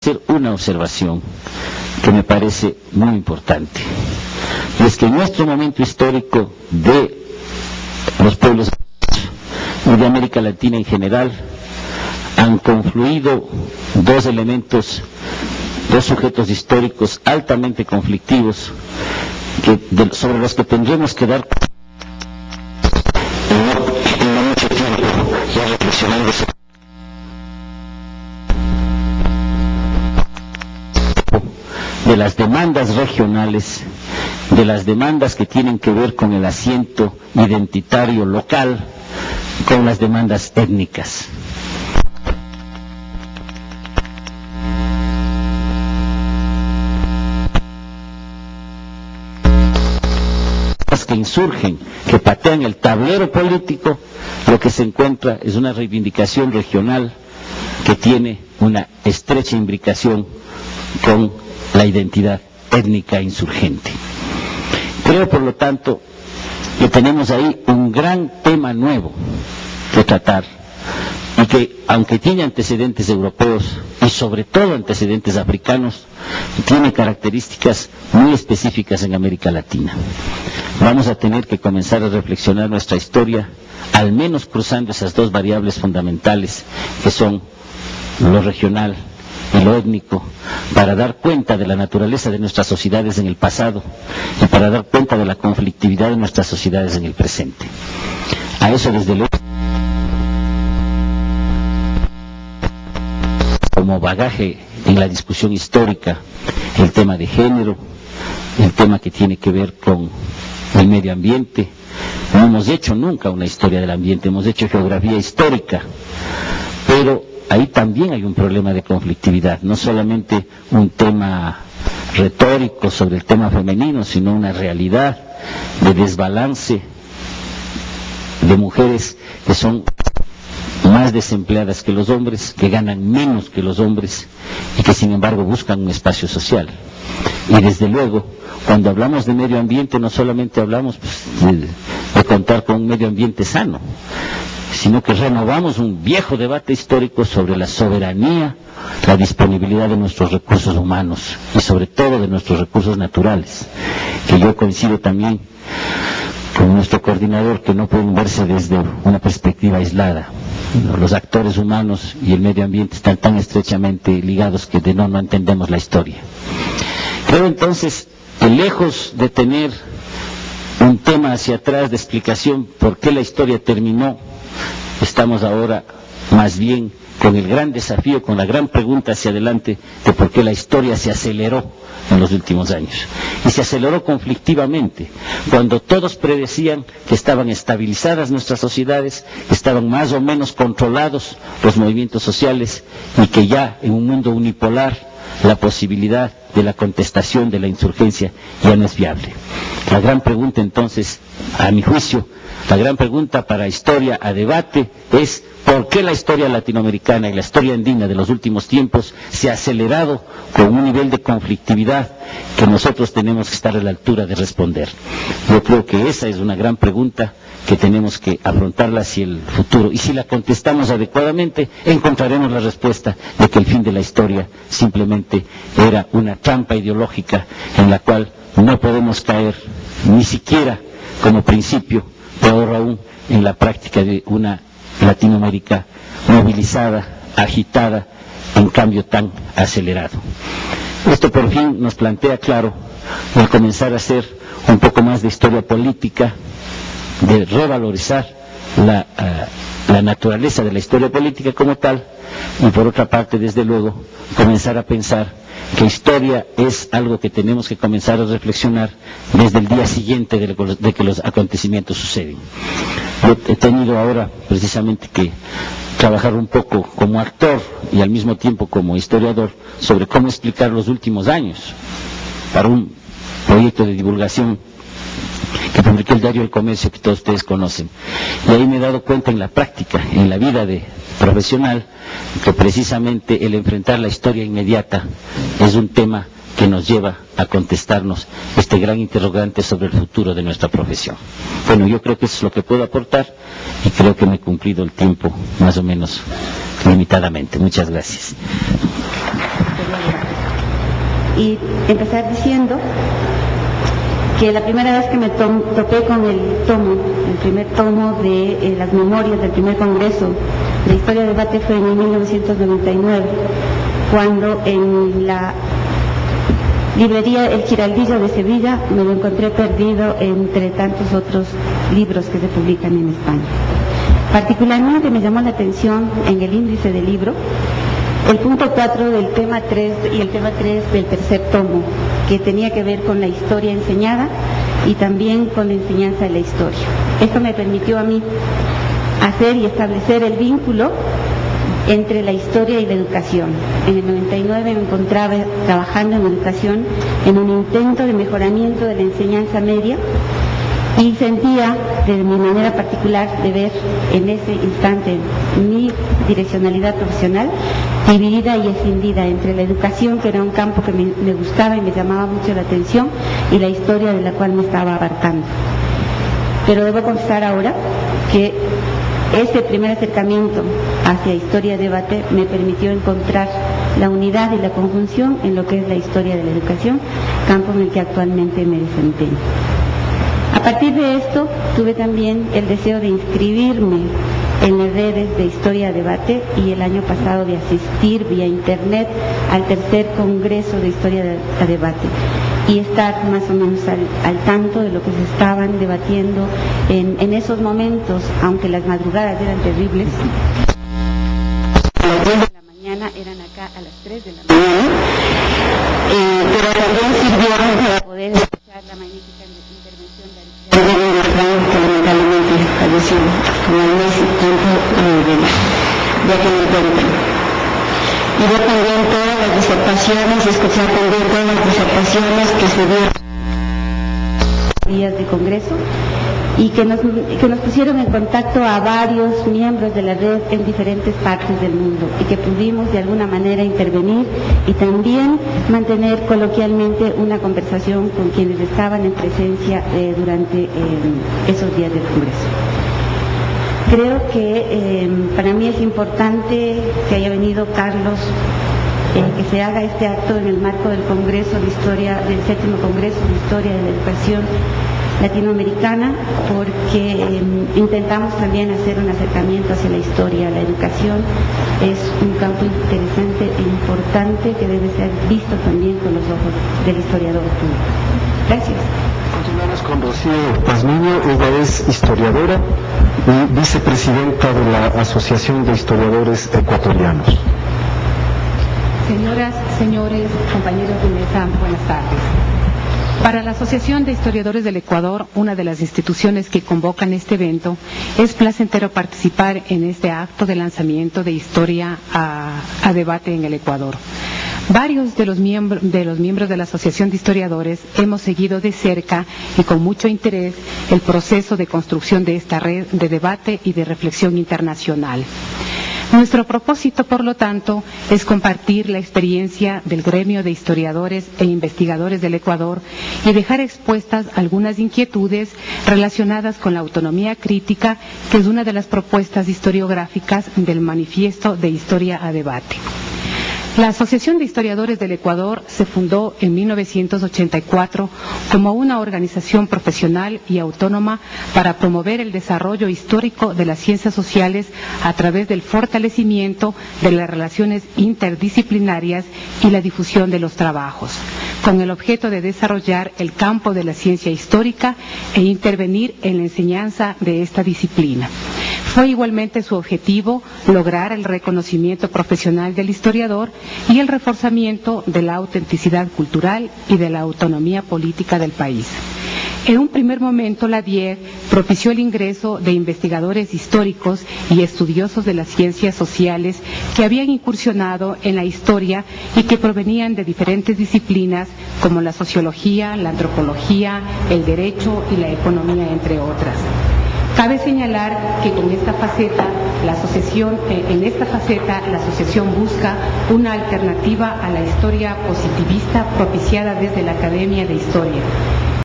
hacer una observación que me parece muy importante. Y es que en nuestro momento histórico de los pueblos y de América Latina en general han confluido dos elementos, dos sujetos históricos altamente conflictivos sobre los que tendremos que dar no mucho tiempo ya reflexionando de las demandas regionales, de las demandas que tienen que ver con el asiento identitario local, con las demandas étnicas. Que insurgen, que patean el tablero político, lo que se encuentra es una reivindicación regional que tiene una estrecha imbricación con la identidad étnica insurgente. Creo, por lo tanto, que tenemos ahí un gran tema nuevo que tratar y que, aunque tiene antecedentes europeos y sobre todo antecedentes africanos, tiene características muy específicas en América Latina. Vamos a tener que comenzar a reflexionar nuestra historia, al menos cruzando esas dos variables fundamentales que son lo regional y lo étnico, para dar cuenta de la naturaleza de nuestras sociedades en el pasado y para dar cuenta de la conflictividad de nuestras sociedades en el presente. A eso, desde luego, como bagaje en la discusión histórica, el tema de género, el tema que tiene que ver con el medio ambiente. No hemos hecho nunca una historia del ambiente, hemos hecho geografía histórica, pero ahí también hay un problema de conflictividad, no solamente un tema retórico sobre el tema femenino, sino una realidad de desbalance de mujeres que son más desempleadas que los hombres, que ganan menos que los hombres y que sin embargo buscan un espacio social. Y desde luego, cuando hablamos de medio ambiente, no solamente hablamos de contar con un medio ambiente sano, sino que renovamos un viejo debate histórico sobre la soberanía, la disponibilidad de nuestros recursos humanos y sobre todo de nuestros recursos naturales, que yo coincido también con nuestro coordinador, que no pueden verse desde una perspectiva aislada. Los actores humanos y el medio ambiente están tan estrechamente ligados que no entendemos la historia. Creo entonces que, lejos de tener un tema hacia atrás de explicación por qué la historia terminó, estamos ahora más bien con el gran desafío, con la gran pregunta hacia adelante de por qué la historia se aceleró en los últimos años. Y se aceleró conflictivamente, cuando todos predecían que estaban estabilizadas nuestras sociedades, que estaban más o menos controlados los movimientos sociales y que ya en un mundo unipolar la posibilidad de la contestación de la insurgencia ya no es viable. La gran pregunta entonces, a mi juicio, la gran pregunta para historia a debate es ¿por qué la historia latinoamericana y la historia andina de los últimos tiempos se ha acelerado con un nivel de conflictividad que nosotros tenemos que estar a la altura de responder? Yo creo que esa es una gran pregunta que tenemos que afrontarla hacia el futuro, y si la contestamos adecuadamente encontraremos la respuesta de que el fin de la historia simplemente era una trampa ideológica en la cual no podemos caer ni siquiera como principio, peor aún en la práctica de una Latinoamérica movilizada, agitada, en cambio tan acelerado. Esto por fin nos plantea claro el comenzar a hacer un poco más de historia política, de revalorizar la naturaleza de la historia política como tal, y por otra parte, desde luego, comenzar a pensar que historia es algo que tenemos que comenzar a reflexionar desde el día siguiente de que los acontecimientos suceden. Yo he tenido ahora precisamente que trabajar un poco como actor y al mismo tiempo como historiador sobre cómo explicar los últimos años para un proyecto de divulgación que publiqué el diario El Comercio, que todos ustedes conocen. Y ahí me he dado cuenta en la práctica, en la vida profesional, que precisamente el enfrentar la historia inmediata es un tema que nos lleva a contestarnos este gran interrogante sobre el futuro de nuestra profesión. Bueno, yo creo que eso es lo que puedo aportar y creo que me he cumplido el tiempo más o menos limitadamente. Muchas gracias. y empezar diciendo que la primera vez que me topé con el primer tomo de las memorias del primer congreso de Historia de Debate fue en 1999, cuando en la librería El Giraldillo de Sevilla me lo encontré perdido entre tantos otros libros que se publican en España. Particularmente me llamó la atención en el índice del libro el punto 4 del tema 3 y el tema 3 del tercer tomo, que tenía que ver con la historia enseñada y también con la enseñanza de la historia. Esto me permitió a mí hacer y establecer el vínculo entre la historia y la educación. En el 99 me encontraba trabajando en educación en un intento de mejoramiento de la enseñanza media y sentía de mi manera particular de ver en ese instante mi direccionalidad profesional dividida y escindida entre la educación, que era un campo que me gustaba y me llamaba mucho la atención, y la historia de la cual me estaba abarcando. Pero debo confesar ahora que ese primer acercamiento hacia historia-debate me permitió encontrar la unidad y la conjunción en lo que es la historia de la educación, campo en el que actualmente me desempeño. A partir de esto, tuve también el deseo de inscribirme en las redes de Historia-Debate y el año pasado de asistir vía internet al tercer Congreso de Historia-Debate y estar más o menos al tanto de lo que se estaban debatiendo en esos momentos, aunque las madrugadas eran terribles. A las 10 de la mañana eran acá a las 3 de la mañana, pero también sirvieron para poder escuchar la magnífica intervención de Alejandro Bertrán, que lamentablemente falleció con el mes y tiempo de aquel encuentro. Y ver también todas las disertaciones, escuchar también todas las disertaciones que se dieron días de congreso y que nos pusieron en contacto a varios miembros de la red en diferentes partes del mundo y que pudimos de alguna manera intervenir y también mantener coloquialmente una conversación con quienes estaban en presencia durante esos días del congreso. Creo que para mí es importante que haya venido Carlos, que se haga este acto en el marco del Congreso de Historia, del séptimo Congreso de Historia de la Educación Latinoamericana, porque intentamos también hacer un acercamiento hacia la historia. La educación es un campo interesante e importante que debe ser visto también con los ojos del historiador público. Gracias. Continuamos con Rocío Pazmiño. Ella es historiadora y vicepresidenta de la Asociación de Historiadores Ecuatorianos. Señoras, señores, compañeros de mesa, buenas tardes. Para la Asociación de Historiadores del Ecuador, una de las instituciones que convocan este evento, es placentero participar en este acto de lanzamiento de Historia a Debate en el Ecuador. Varios de los miembros de la Asociación de Historiadores hemos seguido de cerca y con mucho interés el proceso de construcción de esta red de debate y de reflexión internacional. Nuestro propósito, por lo tanto, es compartir la experiencia del gremio de historiadores e investigadores del Ecuador y dejar expuestas algunas inquietudes relacionadas con la autonomía crítica, que es una de las propuestas historiográficas del Manifiesto de Historia a Debate. La Asociación de Historiadores del Ecuador se fundó en 1984 como una organización profesional y autónoma para promover el desarrollo histórico de las ciencias sociales a través del fortalecimiento de las relaciones interdisciplinarias y la difusión de los trabajos, con el objeto de desarrollar el campo de la ciencia histórica e intervenir en la enseñanza de esta disciplina. Fue igualmente su objetivo lograr el reconocimiento profesional del historiador y el reforzamiento de la autenticidad cultural y de la autonomía política del país. En un primer momento, la DIEG propició el ingreso de investigadores históricos y estudiosos de las ciencias sociales que habían incursionado en la historia y que provenían de diferentes disciplinas como la sociología, la antropología, el derecho y la economía, entre otras. Cabe señalar que con esta faceta, la asociación busca una alternativa a la historia positivista propiciada desde la Academia de Historia.